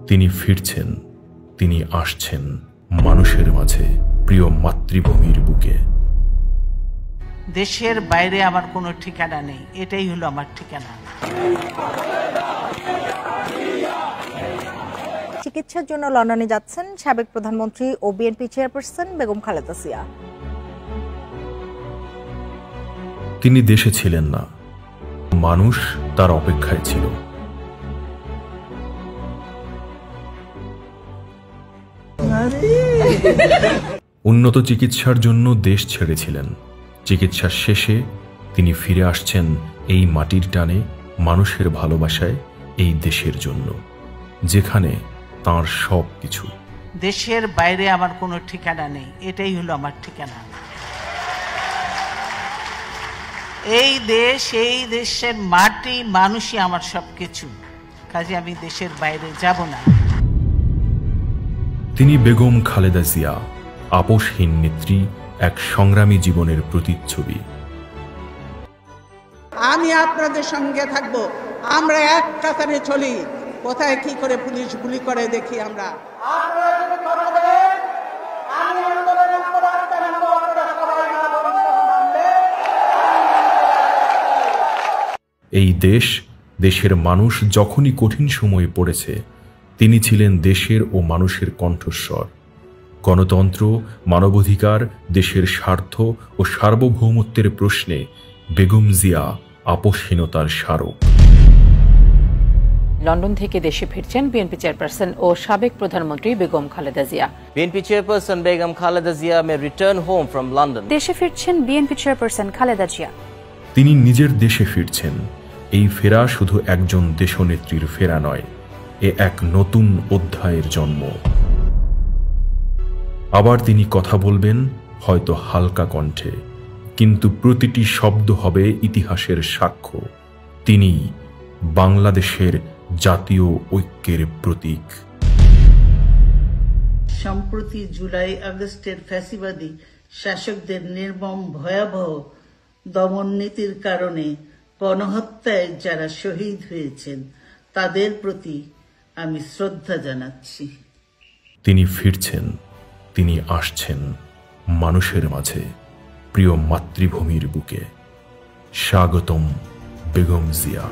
তিনি ফিরছেন, তিনি আসছেন মানুষের মাঝে, প্রিয় মাতৃভূমির বুকে। দেশের বাইরে আমার কোনো ঠিকানা নেই, এটাই হলো আমার ঠিকানা। চিকিৎসার জন্য লন্ডনে যাচ্ছেন সাবেক প্রধানমন্ত্রী ও বিএনপি চেয়ারপারসন বেগম খালেদা জিয়া। তিনি দেশে ছিলেন না, মানুষ তার অপেক্ষায় ছিল। উন্নত চিকিৎসার জন্য দেশ ছেড়েছিলেন। চিকিৎসার শেষে তিনি ফিরে আসছেন এই মাটির টানে, মানুষের ভালোবাসায়, এই দেশের জন্য, যেখানে তাঁর সব কিছু। দেশের বাইরে আমার কোনো ঠিকানা নেই, এটাই হলো আমার ঠিকানা। এই দেশ, এই দেশের মাটি, মানুষই আমার সবকিছু, কাজে আমি দেশের বাইরে যাব না। তিনি বেগম খালেদা জিয়া, আপোষহীন নেত্রী, এক সংগ্রামী জীবনের প্রতিচ্ছবি। আমি আপনাদের সঙ্গে থাকবো, আমরা এক কাতারে চলি, কোথায় কি করে পুলিশ গুলি করে দেখি আমরা। এই দেশ, দেশের মানুষ যখনই কঠিন সময়ে পড়েছে, তিনি ছিলেন দেশের ও মানুষের কণ্ঠস্বর। গণতন্ত্র, মানবাধিকার, দেশের স্বার্থ ও সার্বভৌমত্বের প্রশ্নে বেগম জিয়া আপোষহীনতার স্মারক। লন্ডন থেকে দেশে ফিরছেন বিএনপি চেয়ারপারসন ও সাবেক প্রধানমন্ত্রী Begum Khaleda Zia. BNP chairperson Begum Khaleda Zia May return home from London. দেশে ফিরছেন বিএনপি চেয়ারপারসন খালেদা জিয়া। তিনি নিজের দেশে ফিরছেন। এই ফেরা শুধু একজন দেশনেত্রীর ফেরা নয়, এ এক নতুন অধ্যায়ের জন্ম। আবার তিনি কথা বলবেন, হয়তো হালকা কণ্ঠে, কিন্তু প্রতিটি শব্দ হবে ইতিহাসের সাক্ষ্য। তিনি বাংলাদেশের জাতীয় ঐক্যের প্রতীক। সম্প্রতি জুলাই আগস্টের ফ্যাসিবাদী শাসকদের নির্মম ভয়াবহ দমন নীতির কারণে গণহত্যায় যারা শহীদ হয়েছেন, তাদের প্রতি আমি শ্রদ্ধা জানাচ্ছি। তিনি ফিরছেন, তিনি আসছেন মানুষের মাঝে, প্রিয় মাতৃভূমির বুকে। স্বাগতম বেগম জিয়া।